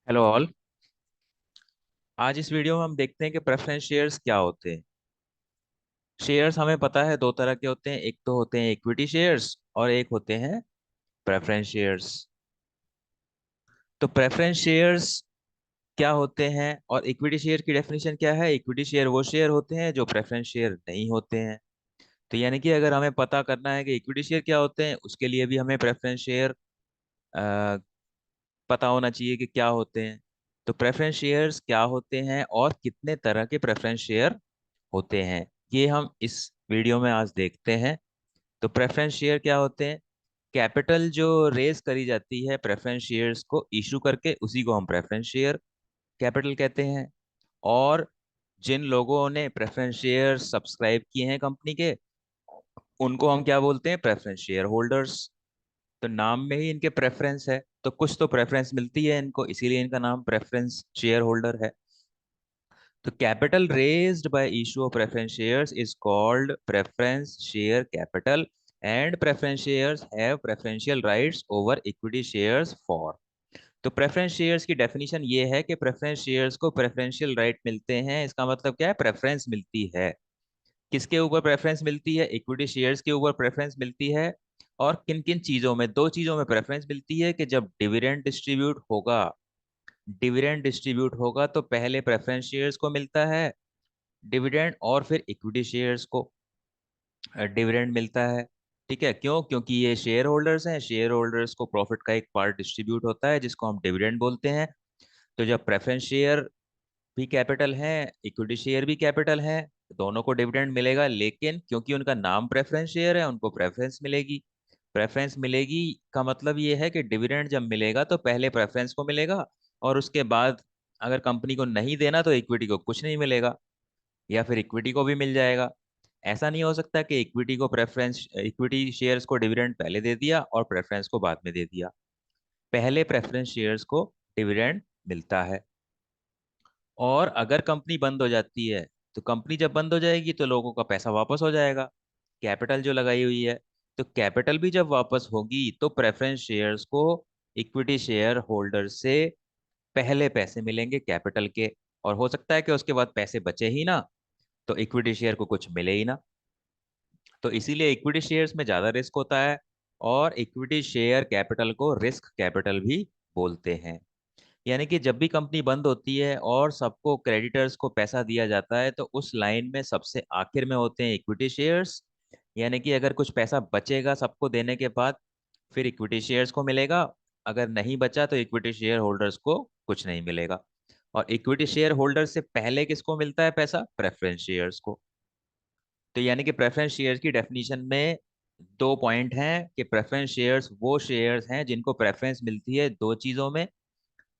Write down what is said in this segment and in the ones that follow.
Hello all. आज इस video में हम देखते हैं कि प्रेफरेंस शेयर्स क्या होते हैं। शेयर्स हमें पता है दो तरह के होते हैं, एक तो होते हैं इक्विटी शेयर्स और एक होते हैं प्रेफरेंस शेयर्स। तो प्रेफरेंस शेयर्स क्या होते हैं और इक्विटी शेयर की डेफिनेशन क्या है? इक्विटी शेयर वो शेयर होते हैं जो प्रेफरेंस शेयर नहीं होते हैं। तो यानी कि अगर हमें पता करना है कि इक्विटी शेयर क्या होते हैं, उसके लिए भी हमें प्रेफरेंस शेयर पता होना चाहिए कि क्या होते हैं। तो प्रेफरेंस शेयर्स क्या होते हैं और कितने तरह के प्रेफरेंस शेयर होते हैं, ये हम इस वीडियो में आज देखते हैं। तो प्रेफरेंस शेयर क्या होते हैं? कैपिटल जो रेज करी जाती है प्रेफरेंस शेयर्स को इशू करके, उसी को हम प्रेफरेंस शेयर कैपिटल कहते हैं। और जिन लोगों ने प्रेफरेंस शेयर सब्सक्राइब किए हैं कंपनी के, उनको हम क्या बोलते हैं? Preference share holders. तो नाम में ही इनके प्रेफरेंस है, तो कुछ तो प्रेफरेंस मिलती है इनको, इसीलिए इनका नाम प्रेफरेंस शेयर होल्डर है। तो capital raised by issue of preference shares is called preference share capital, and preference shares have preferential rights over equity shares for। तो प्रेफरेंस शेयर्स की डेफिनेशन ये है कि प्रेफरेंस शेयर्स को प्रेफरेंशियल राइट मिलते हैं। इसका मतलब क्या है? प्रेफरेंस मिलती है। किसके ऊपर प्रेफरेंस मिलती है? इक्विटी शेयर्स के ऊपर प्रेफरेंस मिलती है। और किन किन चीजों में? दो चीजों में प्रेफरेंस मिलती है कि जब डिविडेंड डिस्ट्रीब्यूट होगा, डिविडेंड डिस्ट्रीब्यूट होगा तो पहले प्रेफरेंस शेयर्स को मिलता है डिविडेंड, और फिर इक्विटी शेयर्स को डिविडेंड मिलता है। ठीक है, क्यों? क्योंकि ये शेयर होल्डर्स हैं, शेयर होल्डर्स को प्रॉफिट का एक पार्ट डिस्ट्रीब्यूट होता है जिसको हम डिविडेंड बोलते हैं। तो जब प्रेफरेंस शेयर भी कैपिटल है, इक्विटी शेयर भी कैपिटल है, दोनों को डिविडेंड मिलेगा, लेकिन क्योंकि उनका नाम प्रेफरेंस शेयर है, उनको प्रेफरेंस मिलेगी। प्रेफरेंस मिलेगी का मतलब ये है कि डिविडेंड जब मिलेगा तो पहले प्रेफरेंस को मिलेगा, और उसके बाद अगर कंपनी को नहीं देना तो इक्विटी को कुछ नहीं मिलेगा, या फिर इक्विटी को भी मिल जाएगा। ऐसा नहीं हो सकता कि इक्विटी को प्रेफरेंस, इक्विटी शेयर्स को डिविडेंड पहले दे दिया और प्रेफरेंस को बाद में दे दिया। पहले प्रेफरेंस शेयर्स को डिविडेंड मिलता है। और अगर कंपनी बंद हो जाती है, तो कंपनी जब बंद हो जाएगी तो लोगों का पैसा वापस हो जाएगा, कैपिटल जो लगाई हुई है। तो कैपिटल भी जब वापस होगी तो प्रेफरेंस शेयर्स को इक्विटी शेयर होल्डर से पहले पैसे मिलेंगे कैपिटल के। और हो सकता है कि उसके बाद पैसे बचे ही ना, तो इक्विटी शेयर को कुछ मिले ही ना। तो इसीलिए इक्विटी शेयर्स में ज्यादा रिस्क होता है, और इक्विटी शेयर कैपिटल को रिस्क कैपिटल भी बोलते हैं। यानी कि जब भी कंपनी बंद होती है और सबको, क्रेडिटर्स को पैसा दिया जाता है, तो उस लाइन में सबसे आखिर में होते हैं इक्विटी शेयर्स। यानी कि अगर कुछ पैसा बचेगा सबको देने के बाद, फिर इक्विटी शेयर्स को मिलेगा। अगर नहीं बचा तो इक्विटी शेयर होल्डर्स को कुछ नहीं मिलेगा। और इक्विटी शेयर होल्डर से पहले किसको मिलता है पैसा? प्रेफरेंस शेयर्स को। तो यानी कि प्रेफरेंस शेयर्स की डेफिनेशन में दो पॉइंट हैं कि प्रेफरेंस शेयर्स वो शेयर्स हैं जिनको प्रेफरेंस मिलती है दो चीजों में।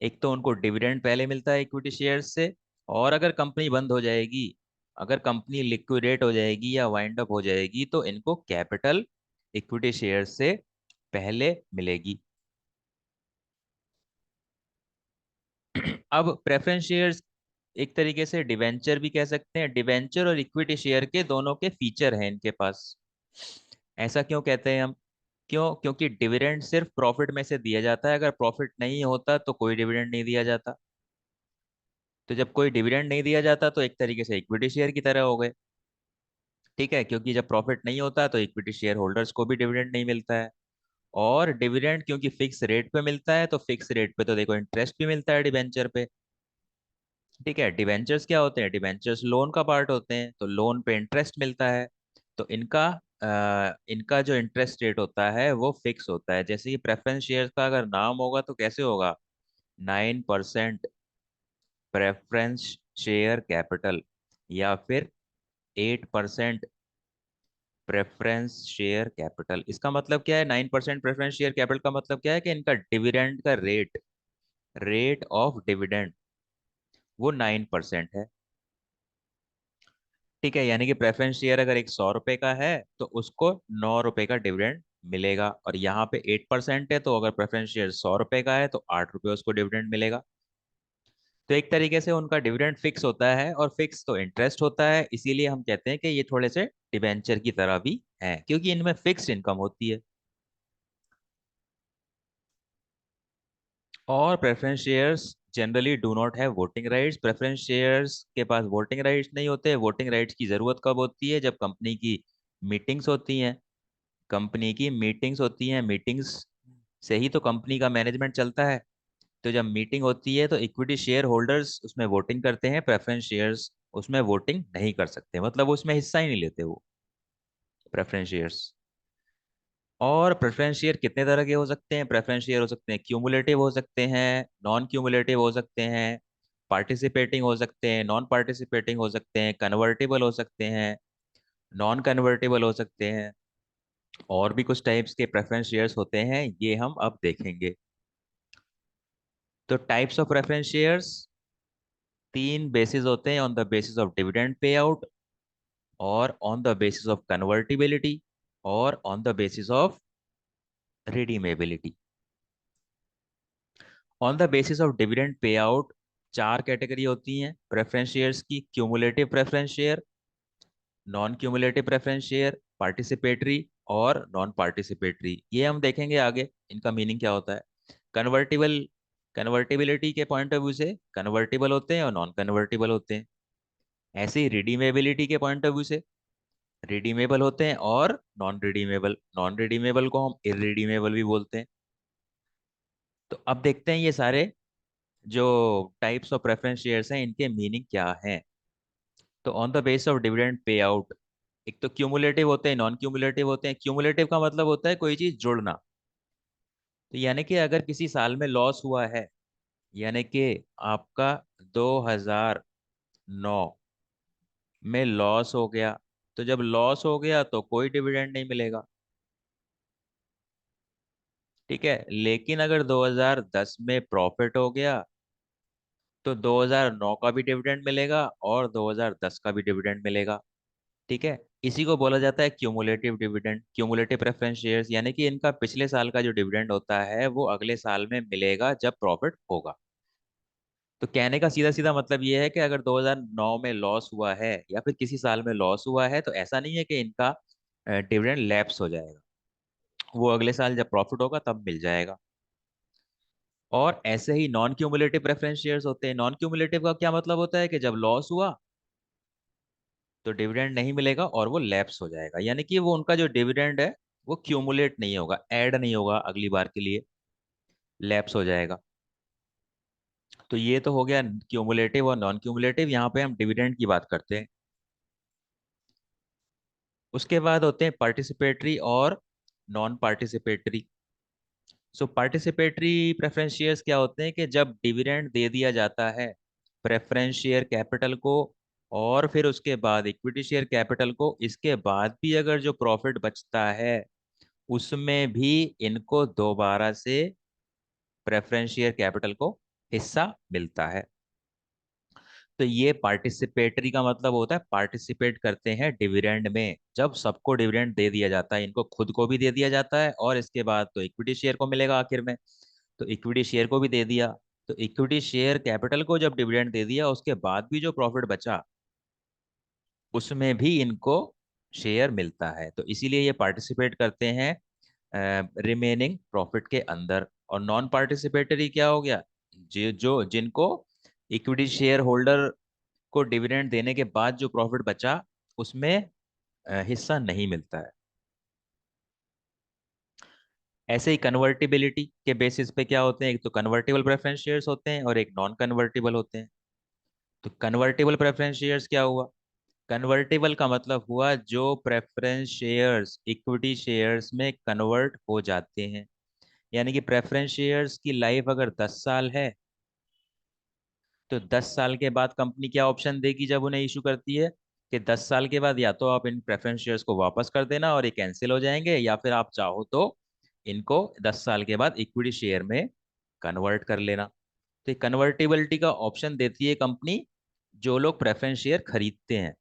एक तो उनको डिविडेंड पहले मिलता है इक्विटी शेयर्स से, और अगर कंपनी बंद हो जाएगी, अगर कंपनी लिक्विडेट हो जाएगी या वाइंड अप हो जाएगी, तो इनको कैपिटल इक्विटी शेयर्स से पहले मिलेगी। अब प्रेफरेंस शेयर्स एक तरीके से डिवेंचर भी कह सकते हैं। डिवेंचर और इक्विटी शेयर के दोनों के फीचर हैं इनके पास। ऐसा क्यों कहते हैं हम? क्यों? क्योंकि डिविडेंड सिर्फ प्रॉफिट में से दिया जाता है, अगर प्रॉफिट नहीं होता तो कोई डिविडेंड नहीं दिया जाता। तो जब कोई डिविडेंड नहीं दिया जाता तो एक तरीके से इक्विटी शेयर की तरह हो गए। ठीक है, क्योंकि जब प्रॉफिट नहीं होता तो इक्विटी शेयर होल्डर्स को भी डिविडेंड नहीं मिलता है। और डिविडेंड क्योंकि फिक्स रेट पे मिलता है, तो फिक्स रेट पे तो देखो इंटरेस्ट भी मिलता है डिवेंचर पे। ठीक है, डिवेंचर्स क्या होते हैं? डिवेंचर्स लोन का पार्ट होते हैं, तो लोन पे इंटरेस्ट मिलता है। तो इनका जो इंटरेस्ट रेट होता है वो फिक्स होता है। जैसे कि प्रेफरेंस शेयर्स का अगर नाम होगा तो कैसे होगा? 9% प्रेफरेंस शेयर कैपिटल, या फिर 8% प्रेफरेंस शेयर कैपिटल। इसका मतलब क्या है? 9% प्रेफरेंस शेयर कैपिटल का मतलब क्या है कि इनका डिविडेंड का रेट, रेट ऑफ डिविडेंड, वो 9% है। ठीक है, यानी कि प्रेफरेंस शेयर अगर एक 100 रुपए का है तो उसको 9 रुपए का डिविडेंड मिलेगा। और यहाँ पे 8% है, तो अगर प्रेफरेंस शेयर 100 रुपए का है तो 8 रुपए उसको डिविडेंड मिलेगा। तो एक तरीके से उनका डिविडेंड फिक्स होता है, और फिक्स तो इंटरेस्ट होता है, इसीलिए हम कहते हैं कि ये थोड़े से डिबेंचर की तरह भी हैं, क्योंकि इनमें फिक्स्ड इनकम होती है। और preference shares generally do not have voting rights. Preference shares के पास वोटिंग राइट्स नहीं होते। वोटिंग राइट्स की जरूरत कब होती है? जब कंपनी की मीटिंग्स होती हैं। कंपनी की मीटिंग्स होती हैं, मीटिंग्स से ही तो कंपनी का मैनेजमेंट चलता है। तो जब मीटिंग होती है तो इक्विटी शेयर होल्डर्स उसमें वोटिंग करते हैं, प्रेफरेंस शेयर्स उसमें वोटिंग नहीं कर सकते, मतलब वो उसमें हिस्सा ही नहीं लेते वो प्रेफरेंस शेयर्स। और प्रेफरेंस शेयर कितने तरह के हो सकते हैं? प्रेफरेंस शेयर हो सकते हैं क्यूमुलेटिव, हो सकते हैं नॉन क्यूमुलेटिव, हो सकते हैं पार्टिसिपेटिंग, हो सकते हैं नॉन पार्टिसिपेटिंग, हो सकते हैं कन्वर्टेबल, हो सकते हैं नॉन कन्वर्टेबल, हो सकते हैं। और भी कुछ टाइप्स के प्रेफरेंस शेयर्स होते हैं, ये हम अब देखेंगे। तो टाइप्स ऑफ प्रेफरेंस शेयर्स तीन बेसिस होते हैं: on the basis of dividend pay out, और on the basis of convertibility, और on the basis of redeemability. On the basis of dividend pay out चार कैटेगरी होती हैं प्रेफरेंस शेयर्स की: cumulative preference share, non cumulative preference share, participatory और non participatory. ये हम देखेंगे आगे इनका मीनिंग क्या होता है। कन्वर्टिबल, कन्वर्टिबिलिटी के पॉइंट ऑफ व्यू से कन्वर्टिबल होते हैं और नॉन कन्वर्टिबल होते हैं। ऐसे ही रिडीमेबिलिटी के पॉइंट ऑफ व्यू से रिडीमेबल होते हैं और नॉन रिडीमेबल। नॉन रिडीमेबल को हम इरिडीमेबल भी बोलते हैं। तो अब देखते हैं ये सारे जो टाइप्स ऑफ प्रेफरेंस शेयर्स हैं इनके मीनिंग क्या हैं। तो on the base of dividend pay out, एक तो क्यूमुलेटिव होते हैं, नॉन क्यूमुलेटिव होते हैं। क्यूमुलेटिव का मतलब होता है कोई चीज जुड़ना। तो यानी कि अगर किसी साल में लॉस हुआ है, यानी कि आपका 2009 में लॉस हो गया, तो जब लॉस हो गया तो कोई डिविडेंड नहीं मिलेगा, ठीक है। लेकिन अगर 2010 में प्रॉफिट हो गया तो 2009 का भी डिविडेंड मिलेगा और 2010 का भी डिविडेंड मिलेगा, ठीक है। इसी को बोला जाता है cumulative dividend, cumulative preference shares. यानी कि इनका पिछले साल का जो डिविडेंड होता है वो अगले साल में मिलेगा जब प्रॉफिट होगा। तो कहने का सीधा सीधा मतलब ये है कि अगर 2009 में लॉस हुआ है या फिर किसी साल में लॉस हुआ है तो ऐसा नहीं है कि इनका डिविडेंड लैप्स हो जाएगा, वो अगले साल जब प्रॉफिट होगा तब मिल जाएगा। और ऐसे ही नॉन क्यूमुलेटिव प्रेफरेंस शेयर्स होते हैं। नॉन क्यूमुलेटिव का क्या मतलब होता है कि जब लॉस हुआ तो डिविडेंड नहीं मिलेगा और वो लैप्स हो जाएगा, यानी कि वो उनका जो डिविडेंड है वो क्यूमुलेट नहीं होगा, ऐड नहीं होगा अगली बार के लिए, लैप्स हो जाएगा। तो ये तो हो गया क्यूमुलेटिव और नॉन क्यूमुलेटिव। यहाँ पे हम डिविडेंड की बात करते हैं। उसके बाद होते हैं पार्टिसिपेटरी और नॉन पार्टिसिपेटरी। सो पार्टिसिपेटरी प्रेफरेंस शेयर्स क्या होते हैं कि जब डिविडेंड दे दिया जाता है प्रेफरेंस शेयर कैपिटल को और फिर उसके बाद इक्विटी शेयर कैपिटल को, इसके बाद भी अगर जो प्रॉफिट बचता है उसमें भी इनको दोबारा से प्रेफरेंस शेयर कैपिटल को हिस्सा मिलता है। तो ये पार्टिसिपेटरी का मतलब होता है पार्टिसिपेट करते हैं डिविडेंड में। जब सबको डिविडेंड दे दिया जाता है, इनको खुद को भी दे दिया जाता है और इसके बाद तो इक्विटी शेयर को मिलेगा आखिर में, तो इक्विटी शेयर को भी दे दिया। तो इक्विटी शेयर कैपिटल को जब डिविडेंड दे दिया उसके बाद भी जो प्रॉफिट बचा उसमें भी इनको शेयर मिलता है, तो इसीलिए ये पार्टिसिपेट करते हैं रिमेनिंग प्रॉफिट के अंदर। और नॉन पार्टिसिपेटरी क्या हो गया? जो जिनको इक्विटी शेयर होल्डर को डिविडेंड देने के बाद जो प्रॉफिट बचा उसमें हिस्सा नहीं मिलता है। ऐसे ही कन्वर्टिबिलिटी के बेसिस पे क्या होते हैं, एक तो कन्वर्टेबल प्रेफरेंस शेयर्स होते हैं और एक नॉन कन्वर्टेबल होते हैं। तो कन्वर्टेबल प्रेफरेंस शेयर्स क्या हुआ? कन्वर्टेबल का मतलब हुआ जो प्रेफरेंस शेयर्स इक्विटी शेयर्स में कन्वर्ट हो जाते हैं। यानी कि प्रेफरेंस शेयर्स की लाइफ अगर 10 साल है तो 10 साल के बाद कंपनी क्या ऑप्शन देगी जब उन्हें इशू करती है कि 10 साल के बाद या तो आप इन प्रेफरेंस शेयर्स को वापस कर देना और ये कैंसिल हो जाएंगे, या फिर आप चाहो तो इनको 10 साल के बाद इक्विटी शेयर में कन्वर्ट कर लेना। तो कन्वर्टिबिलिटी का ऑप्शन देती है कंपनी जो लोग प्रेफरेंस शेयर खरीदते हैं।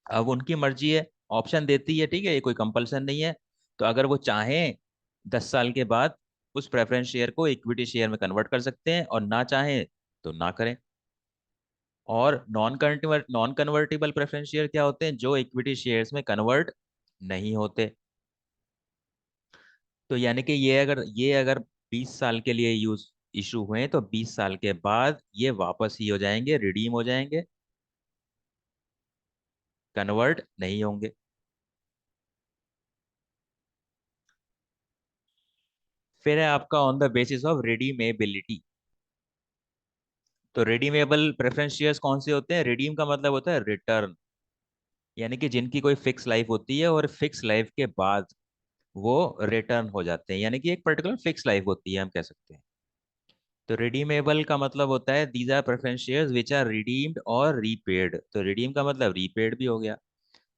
अब उनकी मर्जी है, ऑप्शन देती है, ठीक है, ये कोई कंपल्सन नहीं है। तो अगर वो चाहें 10 साल के बाद उस प्रेफरेंस शेयर को इक्विटी शेयर में कन्वर्ट कर सकते हैं और ना चाहें तो ना करें। और नॉन कन्वर्टेबल प्रेफरेंस शेयर क्या होते हैं? जो इक्विटी शेयर्स में कन्वर्ट नहीं होते। तो यानी कि ये अगर 20 साल के लिए यूज इशू हुए तो 20 साल के बाद ये वापस ही हो जाएंगे, रिडीम हो जाएंगे, कन्वर्ट नहीं होंगे। फिर है आपका ऑन द बेसिस ऑफ रिडीमेबिलिटी। तो रिडीमेबल प्रेफरेंस शेयर्स कौन से होते हैं? रिडीम का मतलब होता है रिटर्न, यानी कि जिनकी कोई फिक्स लाइफ होती है और फिक्स लाइफ के बाद वो रिटर्न हो जाते हैं, यानी कि एक पर्टिकुलर फिक्स लाइफ होती है, हम कह सकते हैं। तो रिडीमेबल का मतलब होता है these are preference shares which are redeemed और रीपेड। तो रिडीम का मतलब रीपेड भी हो गया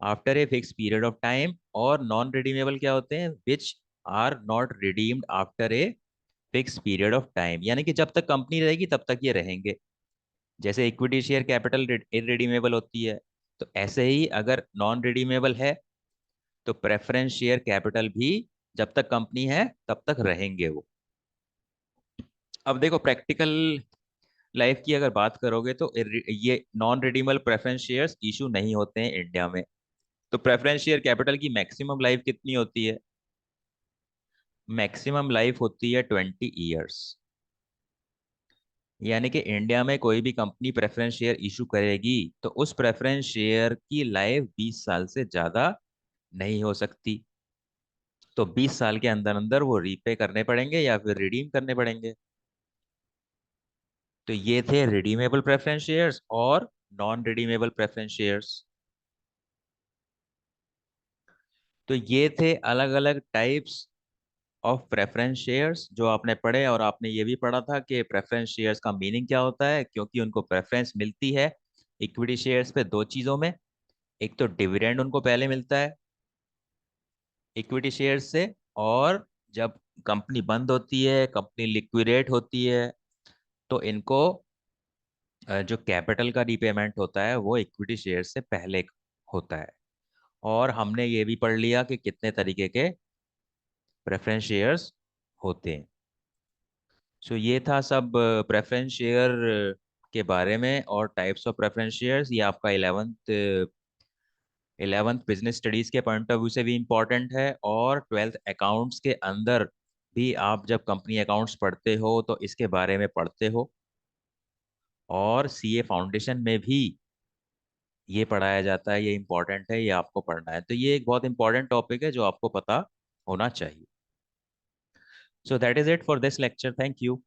after a fix period of time. और नॉन रिडीमेबल क्या होते हैं? Which are not redeemed after a fix period of time, यानी कि जब तक कंपनी रहेगी तब तक ये रहेंगे। जैसे इक्विटी शेयर कैपिटल इरिडीमेबल होती है, तो ऐसे ही अगर नॉन रिडीमेबल है तो प्रेफरेंस शेयर कैपिटल भी जब तक कंपनी है तब तक रहेंगे वो। अब देखो प्रैक्टिकल लाइफ की अगर बात करोगे तो ये non redeemable preference shares issue नहीं होते हैं इंडिया में। तो प्रेफरेंस शेयर कैपिटल की मैक्सिमम लाइफ कितनी होती है? मैक्सिमम लाइफ होती है 20 ईयर्स। यानी कि इंडिया में कोई भी कंपनी प्रेफरेंस शेयर इशू करेगी तो उस प्रेफरेंस शेयर की लाइफ 20 साल से ज्यादा नहीं हो सकती। तो 20 साल के अंदर अंदर वो रीपे करने पड़ेंगे या फिर रिडीम करने पड़ेंगे। तो ये थे रिडीमेबल प्रेफरेंस शेयर्स और नॉन रिडीमेबल प्रेफरेंस शेयर्स। तो ये थे अलग अलग टाइप्स ऑफ प्रेफरेंस शेयर्स जो आपने पढ़े। और आपने ये भी पढ़ा था कि प्रेफरेंस शेयर्स का मीनिंग क्या होता है, क्योंकि उनको प्रेफरेंस मिलती है इक्विटी शेयर्स पे दो चीज़ों में। एक तो डिविडेंड उनको पहले मिलता है इक्विटी शेयर से, और जब कंपनी बंद होती है, कंपनी लिक्विडेट होती है, तो इनको जो कैपिटल का रीपेमेंट होता है वो इक्विटी शेयर से पहले होता है। और हमने ये भी पढ़ लिया कि कितने तरीके के प्रेफरेंस शेयर्स होते हैं। सो ये था सब प्रेफरेंस शेयर के बारे में और टाइप्स ऑफ प्रेफरेंस शेयर्स। ये आपका इलेवेंथ बिजनेस स्टडीज के पॉइंट ऑफ व्यू से भी इम्पोर्टेंट है, और ट्वेल्थ अकाउंट्स के अंदर भी आप जब कंपनी अकाउंट्स पढ़ते हो तो इसके बारे में पढ़ते हो। और सीए फाउंडेशन में भी ये पढ़ाया जाता है, ये इम्पोर्टेंट है, ये आपको पढ़ना है। तो ये एक बहुत इंपॉर्टेंट टॉपिक है जो आपको पता होना चाहिए। So that is it for this lecture. Thank you.